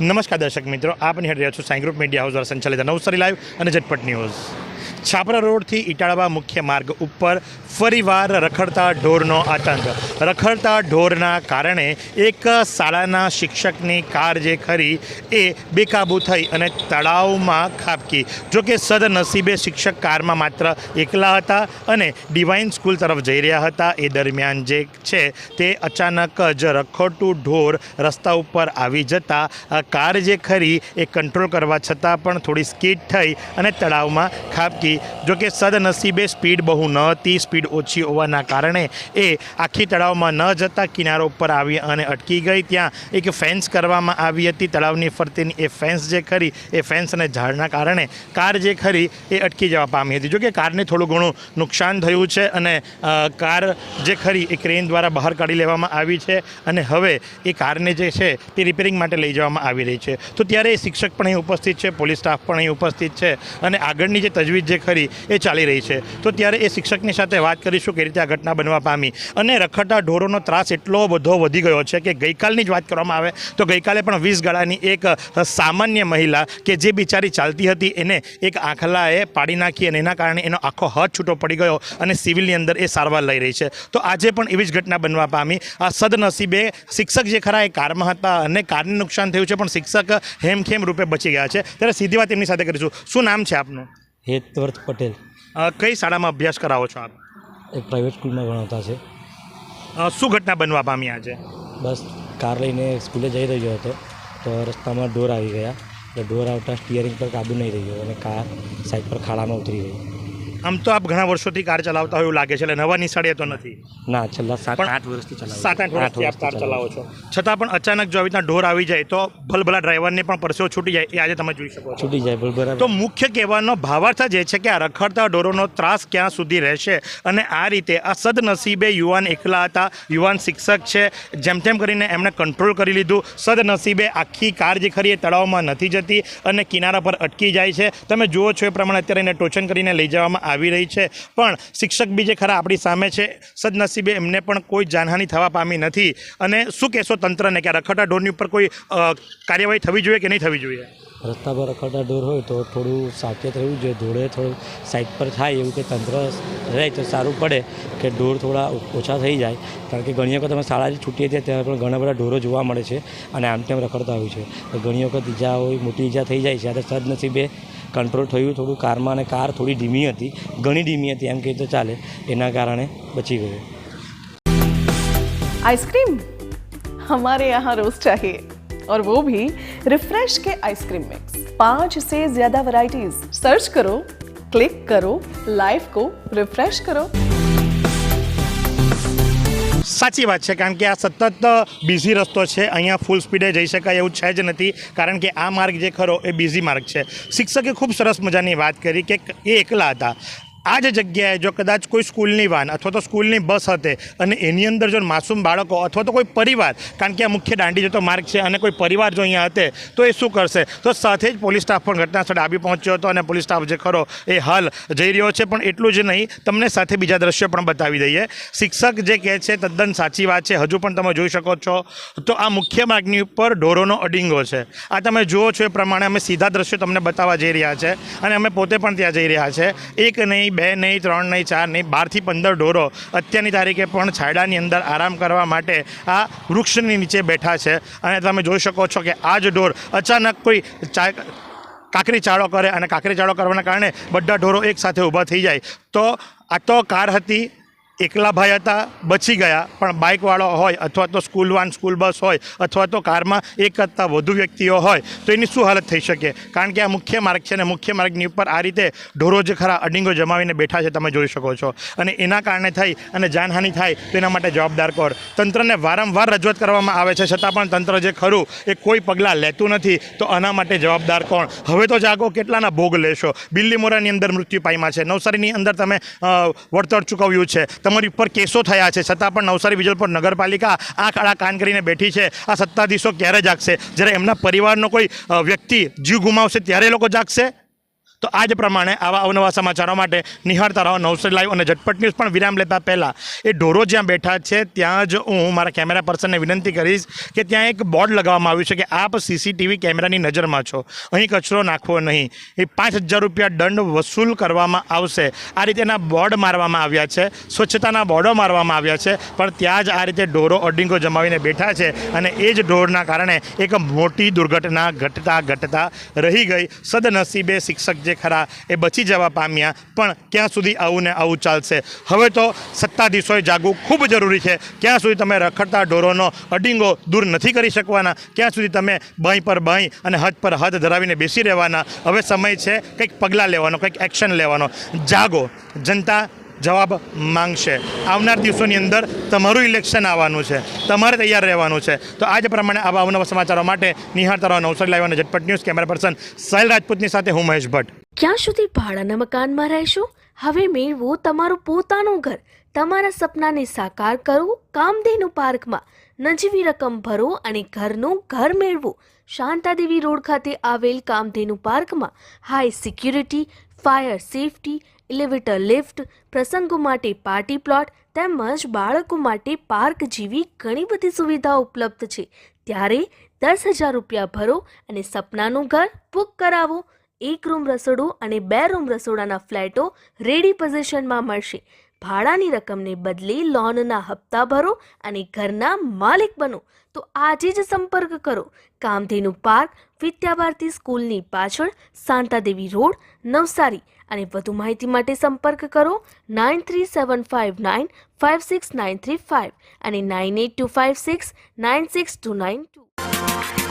નમસ્કાર દર્શક મિત્રો, આપ નિહાળી રહ્યા છો સાઈ ગ્રુપ મીડિયા હાઉસ દ્વારા સંચાલિત નવસારી લાઈવ અને ઝટપટ ન્યૂઝ। છાપરા રોડથી ઇટાળવા મુખ્ય માર્ગ ઉપર ફરીવાર રખડતા ઢોરનો આતંક। રખડતા ઢોરના કારણે એક શાળાના શિક્ષકની કાર જે ખરી એ બેકાબૂ થઈ અને તળાવમાં ખાબકી। જો કે સદનસીબે શિક્ષક કારમાં માત્ર એકલા હતા અને ડિવાઇન સ્કૂલ તરફ જઈ રહ્યા હતા। એ દરમિયાન જે છે તે અચાનક જ રખડતું ઢોર રસ્તા ઉપર આવી જતાં કાર જે ખરી એ કંટ્રોલ કરવા છતાં પણ થોડી સ્કીડ થઈ અને તળાવમાં ખાબકી। જો કે સદનસીબે સ્પીડ બહુ ન હતી, સ્પીડ ઓછી હોવાના કારણે એ આખી તળાવમાં ન જતાં કિનારો ઉપર આવી અને અટકી ગઈ। ત્યાં એક ફેન્સ કરવામાં આવી હતી તળાવની ફરતીની। એ ફેન્સ જે ખરી એ ફેન્સ અને ઝાડના કારણે કાર જે ખરી એ અટકી જવા પામી હતી। જો કે કારને થોડું ઘણું નુકસાન થયું છે અને કાર જે ખરી એ ક્રેન દ્વારા બહાર કાઢી લેવામાં આવી છે અને હવે એ કારને જે છે તે રિપેરિંગ માટે લઈ જવામાં આવી રહી છે। તો ત્યારે શિક્ષક પણ અહીં ઉપસ્થિત છે, પોલીસ સ્ટાફ પણ અહીં ઉપસ્થિત છે અને આગળની જે તજવીજ જે ખરી એ ચાલી રહી છે। તો ત્યારે એ શિક્ષકની સાથે વાત કરીશું કે રીતે આ ઘટના બનવા પામી અને રખડતા ઢોરોનો ત્રાસ એટલો બધો વધી ગયો છે કે ગઈકાલની જ વાત કરવામાં આવે તો ગઈકાલે પણ 20 ગાળાની એક સામાન્ય મહિલા કે જે બિચારી ચાલતી હતી એને એક આંખલાએ પાડી નાખી અને એના કારણે એનો આખો હાથ છૂટો પડી ગયો અને સિવિલની અંદર એ સારવાર લઈ રહી છે। તો આજે પણ એવી જ ઘટના બનવા પામી। આ સદનસીબે શિક્ષક જે ખરા એ કારમાં હતા અને કારને નુકસાન થયું છે પણ શિક્ષક હેમખેમ રૂપે બચી ગયા છે। ત્યારે સીધી વાત એમની સાથે કરીશું। શું નામ છે આપનું? હેતવર્થ પટેલ। કઈ શાળામાં અભ્યાસ કરાવો છો આપ? એક પ્રાઇવેટ સ્કૂલમાં ભણાવતા છે। શું ઘટના બનવા પામી આજે? બસ કાર લઈને સ્કૂલે જઈ રહ્યો હતો તો રસ્તામાં ઢોર આવી ગયા। એટલે ઢોર આવતા સ્ટિયરિંગ પર કાબુ નહીં રહ્યો અને કાર સાઈડ પર ખાડામાં ઉતરી ગઈ। આમ તો આપ ઘણા વર્ષોથી કાર ચલાવતા હોય એવું લાગે છે, એટલે નવા નિશાળીએ તો નથી? ના, છેલ્લા 7-8 વર્ષથી ચલાવું। 7-8 વર્ષથી આપ કાર ચલાવો છો, છતાં પણ અચાનક જો આવી રીતના ઢોર આવી જાય તો ભલભલા ડ્રાઈવરને પણ પરસેવો છૂટી જાય, એ આજે તમે જોઈ શકો છો। છૂટી જાય બરાબર। તો મુખ્ય કહેવાનો ભાવાર્થ જે છે કે આ રખડતા ઢોરોનો ત્રાસ ક્યાં સુધી રહેશે અને આ રીતે આ સદનસીબે યુવાન એકલા હતા, યુવાન શિક્ષક છે, જેમ તેમ કરીને એમણે કંટ્રોલ કરી લીધું। સદનસીબે આખી કાર જે ખરી એ તળાવમાં નથી જતી અને કિનારા પર અટકી જાય છે। તમે જુઓ છો એ પ્રમાણે અત્યારે એને ટોચન કરીને લઈ જવામાં આવી રહી છે, પણ શિક્ષક બી જે ખરા આપણી સામે છે, સદનસીબે એમને પણ કોઈ જાનહાનિ થવા પામી નથી। અને શું કહેશો તંત્રને કે આ રખડતા ઢોરની ઉપર કોઈ કાર્યવાહી થવી જોઈએ કે નહીં થવી જોઈએ? રસ્તા પર રખડતા ઢોર હોય તો થોડું સાવચેત રહેવું જોઈએ। ઢોરે થોડું સાઈડ પર થાય એવું કે તંત્ર રહે તો સારું પડે કે ઢોર થોડા ઓછા થઈ જાય। કારણ કે ઘણી વખત અમે શાળાથી છૂટીએ છીએ ત્યારે પણ ઘણા બધા ઢોરો જોવા મળે છે અને આમ તેમ રખડતા હોય છે। તો ઘણી વખત ઈજા હોય, મોટી ઈજા થઈ જાય છે। ત્યારે સદનસીબે કંટ્રોલ થયું થોડું કારમાં અને કાર થોડી ધીમી હતી, ઘણી ધીમી હતી એમ કહી તો ચાલે, એના કારણે બચી ગયો। आइसक्रीम हमारे यहाँ रोज चाहिए और वो भी रिफ्रेश के आइसक्रीम मिक्स। 5 से ज्यादा वैरायटीज, सर्च करो, क्लिक करो, लाइफ को रिफ्रेश करो। સાચી વાત છે, કારણ કે આ સતત બિઝી રસ્તો છે, અહીંયા ફૂલ સ્પીડે જઈ શકાય એવું છે જ નથી, કારણ કે આ માર્ગ જે ખરો એ બિઝી માર્ગ છે। શિક્ષકે ખૂબ સરસ મજાની વાત કરી કે એ એકલા હતા। આ જ જગ્યાએ જો કદાચ કોઈ સ્કૂલની વાન અથવા તો સ્કૂલની બસ હતે અને એની અંદર જો માસૂમ બાળકો અથવા તો કોઈ પરિવાર, કારણ કે આ મુખ્ય દાંડી જતો માર્ગ છે અને કોઈ પરિવાર જો અહીંયા હતે તો એ શું કરશે? તો સાથે જ પોલીસ સ્ટાફ પણ ઘટના સ્થળે આવી પહોંચ્યો હતો અને પોલીસ સ્ટાફ જે ખરો એ હાલ જઈ રહ્યો છે। પણ એટલું જ નહીં, તમને સાથે બીજા દ્રશ્યો પણ બતાવી દઈએ। શિક્ષક જે કહે છે તદ્દન સાચી વાત છે, હજુ પણ તમે જોઈ શકો છો તો આ મુખ્ય માર્ગની ઉપર ઢોરોનો અડિંગો છે। આ તમે જુઓ છો એ પ્રમાણે અમે સીધા દ્રશ્યો તમને બતાવવા જઈ રહ્યા છે અને અમે પોતે પણ ત્યાં જઈ રહ્યા છે। એક નહીં, 2 નહીં, 3 નહીં, 4 નહીં, 12 થી 15 ઢોરો અત્યારની તારીખે પણ છાયડાની અંદર આરામ કરવા માટે આ વૃક્ષની નીચે બેઠા છે અને તમે જોઈ શકો છો કે આ જ ઢોર અચાનક કોઈ કાંકરી ચાળો કરે અને કાંકરી ચાળો કરવાના કારણે બધા ઢોરો એક સાથે ઊભા થઈ જાય। તો આ તો કાર હતી, એકલા ભાઈ હતા, બચી ગયા, પણ બાઇકવાળો હોય અથવા તો સ્કૂલ વાન, સ્કૂલ બસ હોય અથવા તો કારમાં એક કરતાં વધુ વ્યક્તિઓ હોય તો એની શું હાલત થઈ શકે? કારણ કે આ મુખ્ય માર્ગ છે અને મુખ્ય માર્ગની ઉપર આ રીતે ઢોરો જે ખરા અડિંગો જમાવીને બેઠા છે, તમે જોઈ શકો છો। અને એના કારણે થઈ અને જાનહાનિ થાય તો એના માટે જવાબદાર કોણ? તંત્રને વારંવાર રજૂઆત કરવામાં આવે છે, છતાં પણ તંત્ર જે ખરું એ કોઈ પગલાં લેતું નથી। તો આના માટે જવાબદાર કોણ? હવે તો જાગો, કેટલાના ભોગ લેશો? બિલ્લીમોરાની અંદર મૃત્યુ પામ્યા છે, નવસારીની અંદર તમે વળતર ચૂકવ્યું છે, તમારી ઉપર કેસો થયા છે, છતાં પણ નવસારી વિજલપોર નગરપાલિકા આંખ આડા કાન કરીને બેઠી છે। આ સત્તાધીશો ક્યારે જાગશે? જ્યારે એમના પરિવારનો કોઈ વ્યક્તિ જીવ ગુમાવશે ત્યારે લોકો જાગશે? તો આ જ પ્રમાણે આવા અવનવા સમાચારો માટે નિહાળતા રહો નવસારી લાઈવ અને ઝટપટ ન્યૂઝ. પણ વિરામ લેતા પહેલાં એ ઢોરો જ્યાં બેઠા છે ત્યાં જ હું મારા કેમેરા પર્સનને વિનંતી કરીશ કે ત્યાં એક બોર્ડ લગાવવામાં આવ્યું છે કે આપ સીસીટીવી કેમેરાની નજરમાં છો, અહીં કચરો નાખવો નહીં, એ 5,000 રૂપિયા દંડ વસૂલ કરવામાં આવશે. આ રીતેના બોર્ડ મારવામાં આવ્યા છે, સ્વચ્છતાના બોર્ડો મારવામાં આવ્યા છે, પણ ત્યાં જ આ રીતે ઢોરો અડીંગો જમાવીને બેઠા છે અને એ જ ઢોરના કારણે એક મોટી દુર્ઘટના ઘટતા રહી ગઈ. સદનસીબે શિક્ષક જે ખરા એ બચી જવા પામ્યા, પણ ક્યાં સુધી આવું ને આવું ચાલશે? હવે તો સત્તાધીશોએ જાગવું ખૂબ જરૂરી છે. ક્યાં સુધી તમે રખડતા ઢોરોનો અડીંગો દૂર નથી કરી શકવાના? ક્યાં સુધી તમે બાંય પર બાંય અને હદ પર હદ ધરાવીને બેસી રહેવાના? હવે સમય છે કંઈક પગલાં લેવાનો, કંઈક એક્શન લેવાનો. જાગો, જનતા જવાબ માંગશે. આવનાર દિવસોની અંદર તમારું ઇલેક્શન આવવાનું છે, તમારે તૈયાર રહેવાનું છે. તો આ જ પ્રમાણે આવા અવનવા સમાચારો માટે નિહાળતા રહો નવસારી લાઈવ અને ઝટપટ ન્યૂઝ. કેમેરા પર્સન સાહિલ રાજપૂતની સાથે હું મહેશ ભટ્ટ. ક્યાં સુધી ભાડાના મકાનમાં રહેશો? હવે મેળવો તમારું પોતાનું ઘર. તમારા સપનાને સાકાર કરો કામધેનુ પાર્કમાં. નજીવી રકમ ભરો અને ઘરનું ઘર મેળવો. શાંતાદેવી રોડ ખાતે આવેલ કામધેનુ પાર્કમાં high security, fire safety, elevator lift, પ્રસંગો માટે પાર્ટી પ્લોટ તેમજ બાળકો માટે પાર્ક જેવી ઘણી બધી સુવિધાઓ ઉપલબ્ધ છે. ત્યારે 10,000 રૂપિયા ભરો અને સપનાનું ઘર બુક કરાવો. 1 રૂમ રસોડું અને 2 રૂમ રસોડાના ફ્લેટો રેડી પોઝિશનમાં મળશે. ભાડાની રકમને બદલે લોનના હપ્તા ભરો અને ઘરના માલિક બનો. તો આજે જ સંપર્ક કરો. કામધેનુ પાર્ક, વિદ્યાભારતી સ્કૂલની પાછળ, શાંતાદેવી રોડ, નવસારી. અને વધુ માહિતી માટે સંપર્ક કરો 9375956935 અને 9825696292.